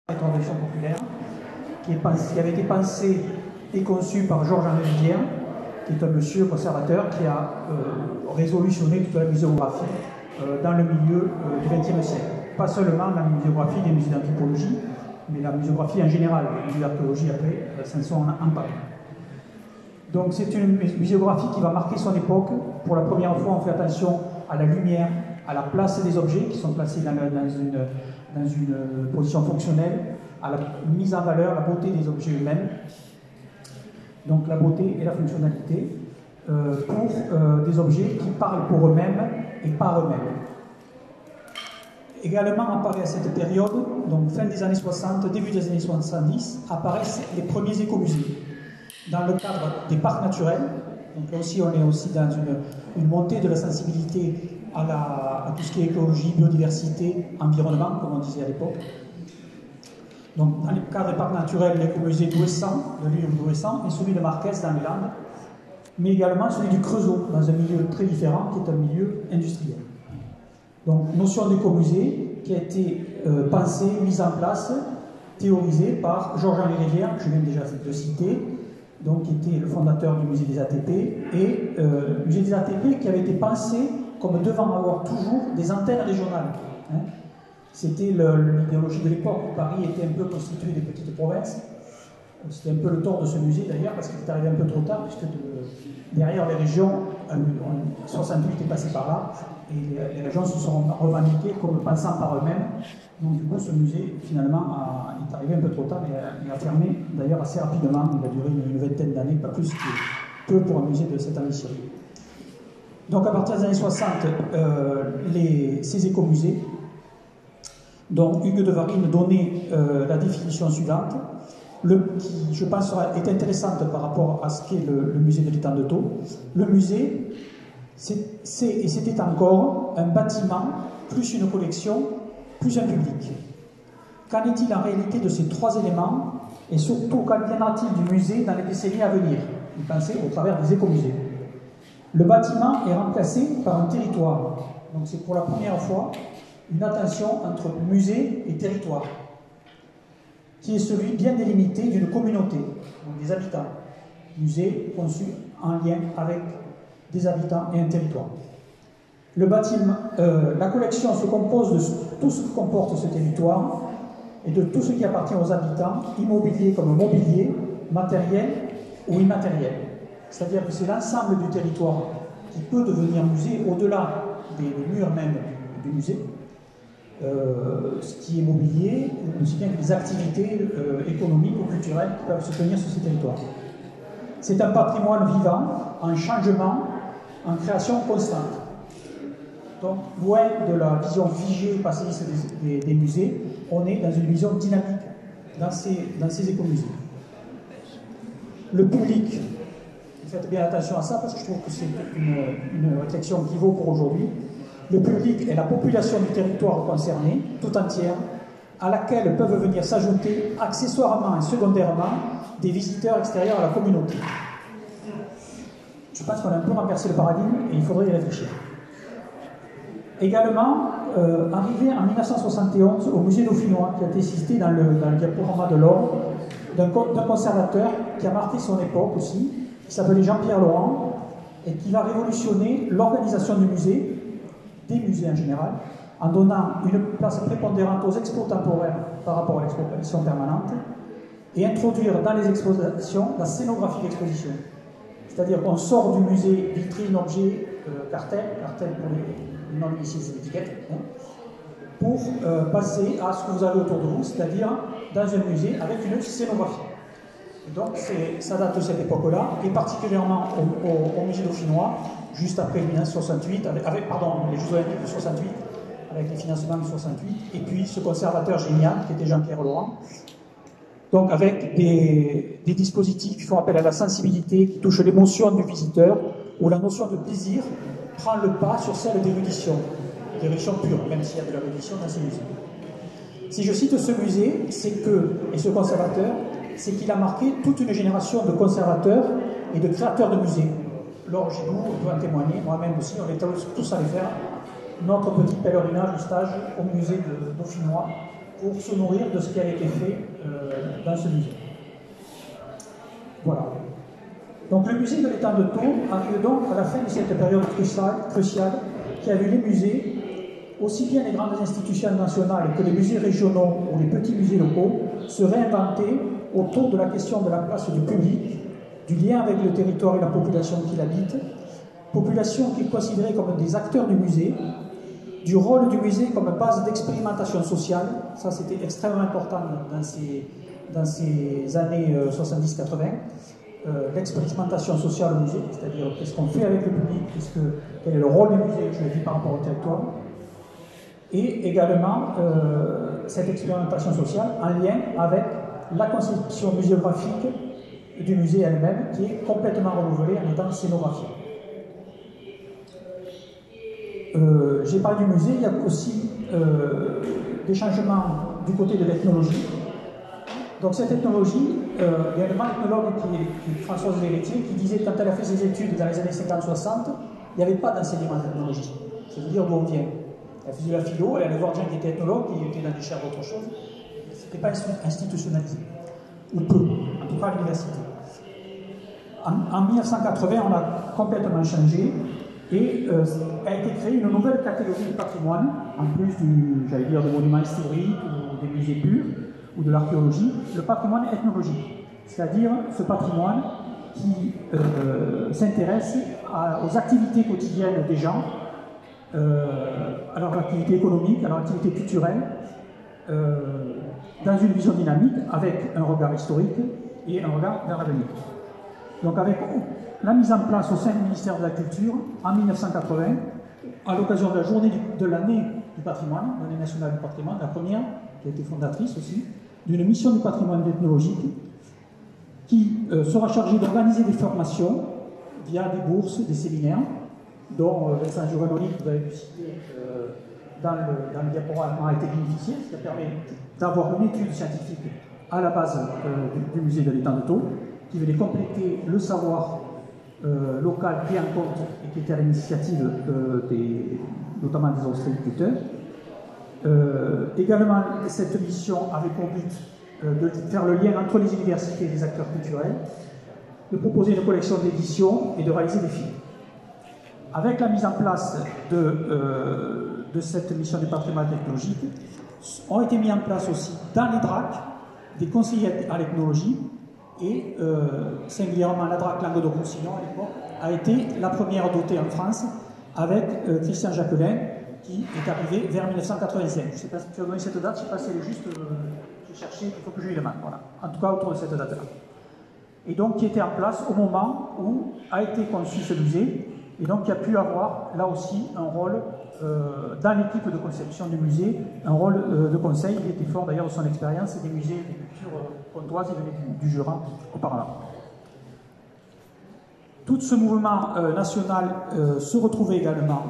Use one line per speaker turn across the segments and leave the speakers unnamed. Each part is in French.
est en version populaire, qui avait été pensé et conçu par Georges-Henri Rivière, qui est un monsieur conservateur qui a révolutionné toute la muséographie dans le milieu du XXe siècle. Pas seulement la muséographie des musées d'anthropologie, mais la muséographie en général. Les musées d'archéologie, après, s'en sont empaillés. Donc c'est une muséographie qui va marquer son époque. Pour la première fois, on fait attention à la lumière, à la place des objets qui sont placés dans une position fonctionnelle, à la mise en valeur, la beauté des objets eux-mêmes. Donc la beauté et la fonctionnalité pour des objets qui parlent pour eux-mêmes et par eux-mêmes. Également apparaît à cette période, donc fin des années 60, début des années 70, apparaissent les premiers écomusées. Dans le cadre des parcs naturels, donc là aussi on est aussi dans une montée de la sensibilité à tout ce qui est écologie, biodiversité, environnement, comme on disait à l'époque. Donc dans le cadre des parcs naturels, l'écomusée d'Ouessant, de l'île d'Ouessant, et celui de Marquès dans les Landes, mais également celui du Creusot, dans un milieu très différent, qui est un milieu industriel. Donc notion d'écomusée qui a été pensée, mise en place, théorisée par Georges-Henri Rivière, que je viens déjà de citer, donc qui était le fondateur du musée des ATP, et le musée des ATP qui avait été pensé comme devant avoir toujours des antennes régionales. Hein. C'était l'idéologie de l'époque où Paris était un peu constitué des petites provinces. C'était un peu le tort de ce musée d'ailleurs, parce qu'il est arrivé un peu trop tard, puisque derrière les régions, 68 est passé par là, et les régions se sont revendiquées comme pensant par eux-mêmes. Donc du coup, ce musée, finalement, est arrivé un peu trop tard, et il a fermé d'ailleurs assez rapidement. Il a duré une vingtaine d'années, pas plus que peu pour un musée de cette ambition. Donc à partir des années 60, ces écomusées, dont Hugues de Varine donnait la définition suivante, qui, je pense, est intéressante par rapport à ce qu'est le musée de l'Étang de Thau. Le musée, c'était encore un bâtiment, plus une collection, plus un public. Qu'en est-il en réalité de ces trois éléments, et surtout qu'adviendra-t-il du musée dans les décennies à venir? Vous pensez au travers des écomusées. Le bâtiment est remplacé par un territoire. Donc c'est pour la première fois une attention entre musée et territoire, qui est celui bien délimité d'une communauté, donc des habitants. Musée conçu en lien avec des habitants et un territoire. Le bâtiment, la collection se compose de tout ce que comporte ce territoire et de tout ce qui appartient aux habitants, immobilier comme mobilier, matériel ou immatériel. C'est-à-dire que c'est l'ensemble du territoire qui peut devenir musée au-delà des murs même du musée. Ce qui est mobilier, aussi bien que les activités économiques ou culturelles qui peuvent se tenir sur ces territoires. C'est un patrimoine vivant, en changement, en création constante. Donc, loin de la vision figée, passéiste des musées, on est dans une vision dynamique dans ces écomusées. Le public, faites bien attention à ça parce que je trouve que c'est une réflexion qui vaut pour aujourd'hui. Le public est la population du territoire concerné, tout entière, à laquelle peuvent venir s'ajouter accessoirement et secondairement des visiteurs extérieurs à la communauté. Je pense qu'on a un peu renversé le paradigme et il faudrait y réfléchir. Également, arrivé en 1971 au musée dauphinois, qui a été cité dans le diaporama de l'or, d'un conservateur qui a marqué son époque aussi, qui s'appelait Jean-Pierre Laurent, et qui va révolutionner l'organisation du musée, des musées en général, en donnant une place prépondérante aux expos temporaires par rapport à l'exposition permanente, et introduire dans les expositions la scénographie d'exposition. C'est-à-dire qu'on sort du musée vitrine, objet, cartel pour les non-initiés, c'est l'étiquette, hein, pour passer à ce que vous avez autour de vous, c'est-à-dire dans un musée avec une scénographie. Et donc ça date de cette époque-là, et particulièrement au musée dauphinois, juste après 1968, avec les Jeux Olympiques de 68, avec les financements de 68, et puis ce conservateur génial qui était Jean-Pierre Laurent, donc avec des dispositifs qui font appel à la sensibilité, qui touchent l'émotion du visiteur, où la notion de plaisir prend le pas sur celle d'érudition pure, même s'il y a de l'érudition dans ces musées. Si je cite ce musée, et ce conservateur, c'est qu'il a marqué toute une génération de conservateurs et de créateurs de musées. Laure Gigoux peut en témoigner, moi-même aussi, on est tous allés faire notre petit pèlerinage, stage au musée dauphinois pour se nourrir de ce qui a été fait dans ce musée. Voilà. Donc le musée de l'étang de Thau arrive donc à la fin de cette période cruciale qui a vu les musées, aussi bien les grandes institutions nationales que les musées régionaux ou les petits musées locaux, se réinventer autour de la question de la place du public, du lien avec le territoire et la population qui l'habite, population qui est considérée comme des acteurs du musée, du rôle du musée comme base d'expérimentation sociale. Ça, c'était extrêmement important dans ces années 70-80. L'expérimentation sociale au musée, c'est-à-dire qu'est-ce qu'on fait avec le public, quel est le rôle du musée, je le dis par rapport au territoire. Et également cette expérimentation sociale en lien avec la conception muséographique du musée elle-même, qui est complètement renouvelée en étant scénographique. J'ai parlé du musée, il y a aussi des changements du côté de l'ethnologie. Donc cette ethnologie, il y a une ethnologue qui est Françoise Véretier, qui disait que quand elle a fait ses études dans les années 50-60, il n'y avait pas d'enseignement d'ethnologie. Ça veut dire d'où on vient. Elle faisait la philo, elle allait voir des gens qui étaient ethnologues, qui étaient dans des chaires d'autre chose. Ce n'était pas institutionnalisé. Ou peu, en tout cas à l'université. En 1980, on a complètement changé et a été créée une nouvelle catégorie de patrimoine, en plus des monuments historiques ou des musées purs ou de l'archéologie, le patrimoine ethnologique, c'est-à-dire ce patrimoine qui s'intéresse aux activités quotidiennes des gens, à leur activité économique, à leur activité culturelle, dans une vision dynamique, avec un regard historique et un regard vers l'avenir. Donc avec la mise en place au sein du ministère de la Culture, en 1980, à l'occasion de la journée de l'année du patrimoine, l'année nationale du patrimoine, la première, qui a été fondatrice aussi, d'une mission du patrimoine ethnologique, qui sera chargée d'organiser des formations via des bourses, des séminaires, dont Vincent Giovanoli, que vous avez pu citer dans le diaporama, a été bénéficié, ce qui permet d'avoir une étude scientifique à la base du musée de l'étang de Thau, qui venait compléter le savoir local pris en compte et qui était à l'initiative notamment des ostréiculteurs. Également, cette mission avait pour but de faire le lien entre les universités et les acteurs culturels, de proposer une collection d'éditions et de réaliser des films. Avec la mise en place de cette mission du patrimoine ethnologique, ont été mis en place aussi dans les DRAC des conseillers à l'ethnologie et singulièrement la DRAC Languedoc-Roussillon à l'époque a été la première dotée en France avec Christian Jacquelin qui est arrivé vers 1985. Je ne sais pas si tu as donné cette date, je ne sais pas si elle est juste, j'ai cherché, il faut que je lui demande, voilà. En tout cas autour de cette date-là. Et donc qui était en place au moment où a été conçu ce musée, et donc qui a pu avoir là aussi un rôle dans l'équipe de conception du musée, un rôle de conseil. Il était fort d'ailleurs de son expérience des musées de culture pontoise et du Jura auparavant. Tout ce mouvement national se retrouvait également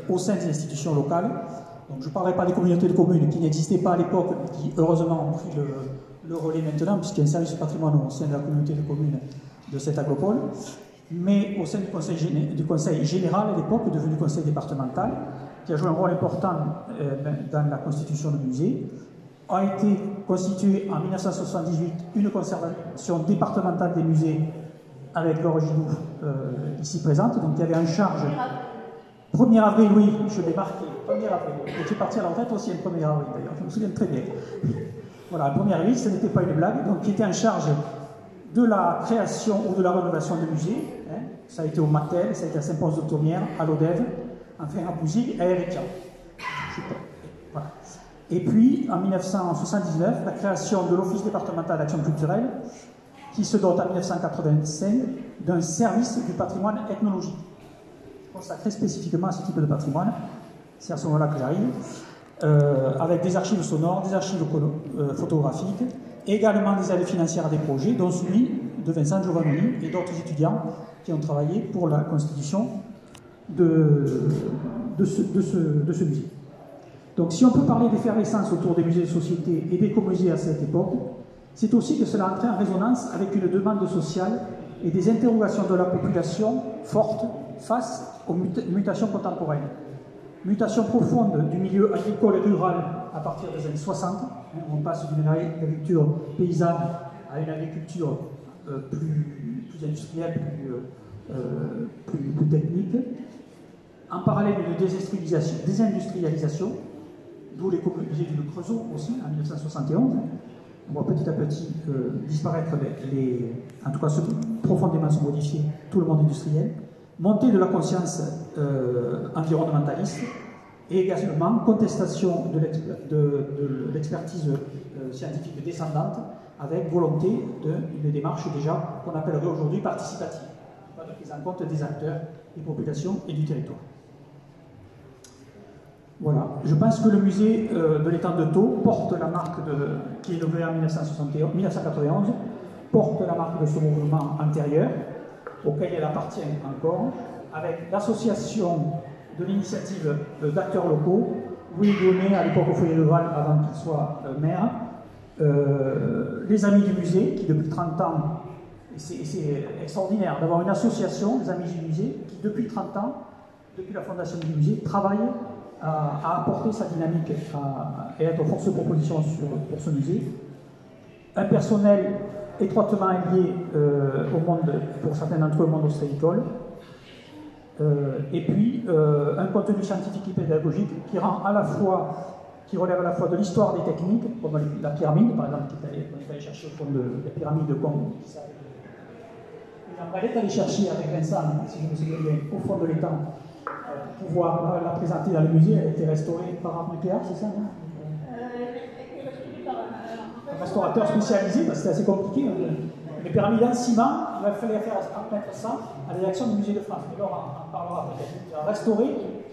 au sein des institutions locales. Donc, je ne parlerai pas des communautés de communes qui n'existaient pas à l'époque, qui heureusement ont pris le relais maintenant, puisqu'il y a un service de patrimoine au sein de la communauté de communes de cette agropole. Mais au sein du conseil général à l'époque, devenu conseil départemental, qui a joué un rôle important dans la constitution du musée, a été constituée en 1978 une conservation départementale des musées avec Laure Gidou ici présente, donc il y avait en charge 1er avril, oui, je l'ai marqué, 1er avril, et j'ai parti à la retraite aussi le 1er avril d'ailleurs, je me souviens très bien. Voilà, le 1er avril, ce n'était pas une blague, donc qui était en charge de la création ou de la rénovation de musées. Hein. Ça a été au Matel, ça a été à Saint-Pons-de-Thomière, à l'Odève, enfin à Bouzigues et à Héritian. Voilà. Et puis, en 1979, la création de l'Office départemental d'action culturelle, qui se dote en 1985 d'un service du patrimoine ethnologique, consacré spécifiquement à ce type de patrimoine. C'est à ce moment-là que j'arrive, avec des archives sonores, des archives photographiques, également des aides financières à des projets, dont celui de Vincent Giovanni et d'autres étudiants qui ont travaillé pour la constitution de ce musée. Donc si on peut parler d'effervescence autour des musées de société et d'écomusées à cette époque, c'est aussi que cela entrait en résonance avec une demande sociale et des interrogations de la population fortes face aux mutations contemporaines. Mutations profondes du milieu agricole et rural à partir des années 60. On passe d'une agriculture paysanne à une agriculture plus industrielle, plus technique. En parallèle, une désindustrialisation, d'où les musées du Creusot aussi, en 1971. On voit petit à petit disparaître en tout cas ceux qui profondément sont modifiés, tout le monde industriel. Montée de la conscience environnementaliste et également contestation de l'expertise scientifique descendante avec volonté d'une démarche déjà qu'on appellerait aujourd'hui participative, de prise en compte des acteurs, des populations et du territoire. Voilà, je pense que le musée de l'étang de Thau porte la marque qui est ouvert en 1991, porte la marque de ce mouvement antérieur, auquel elle appartient encore, avec l'association de l'initiative d'acteurs locaux, Louis Donnet, à l'époque au foyer de Val, avant qu'il soit maire, les Amis du musée, qui depuis 30 ans, c'est extraordinaire d'avoir une association, les Amis du musée, qui depuis 30 ans, depuis la fondation du musée, travaille à apporter sa dynamique et être force de proposition pour ce musée. Un personnel étroitement lié au monde, pour certains d'entre eux, au monde ostréicole. Et puis, un contenu scientifique et pédagogique qui relève à la fois de l'histoire des techniques, comme la pyramide, par exemple, on est allé chercher au fond de la pyramide de Congo. Elle est allée chercher avec Vincent, si je me souviens bien, au fond de l'étang, pour pouvoir la présenter dans le musée. Elle a été restaurée par Art Nucléaire, c'est ça, non? Un restaurateur spécialisé, parce que c'était assez compliqué. Les pyramides en ciment, il fallait faire mettre ça à la direction du musée de France. Mais là, on en parlera peut-être. Il a restauré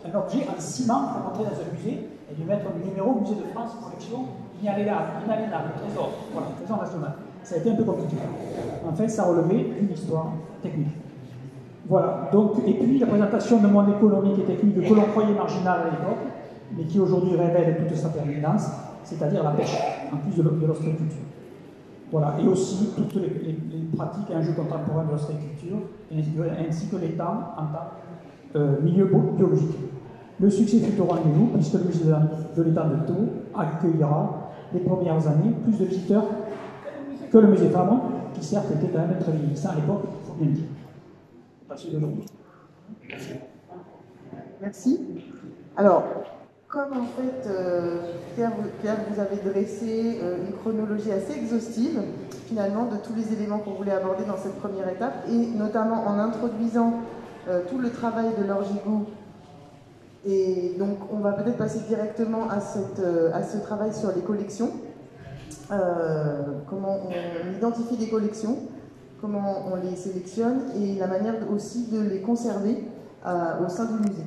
un objet en ciment pour entrer dans un musée et lui mettre le numéro musée de France, collection inaliénable, trésor. Voilà, trésor national. Ça a été un peu compliqué. En fait, ça relevait une histoire technique. Voilà, donc, et puis la présentation de monde économique et technique de que l'on croyait marginal à l'époque, mais qui aujourd'hui révèle toute sa pertinence, c'est-à-dire la pêche, en plus de l'ostréiculture. Voilà, et aussi toutes les pratiques et enjeux contemporains de l'ostréiculture, ainsi que l'étang en tant que milieu biologique. Le succès fut au rendez-vous, puisque le musée de l'étang de Thau accueillera les premières années plus de visiteurs que le musée Famon, qui certes était quand même très vieillissant à l'époque, il faut bien le dire. Pas celui d'aujourd'hui.
Merci. Alors, comme en fait, Pierre, vous avez dressé une chronologie assez exhaustive, finalement, de tous les éléments qu'on voulait aborder dans cette première étape, et notamment en introduisant tout le travail de Laure Gigoux. Et donc, on va peut-être passer directement à ce travail sur les collections. Comment on identifie les collections, comment on les sélectionne, et la manière aussi de les conserver au sein du musée.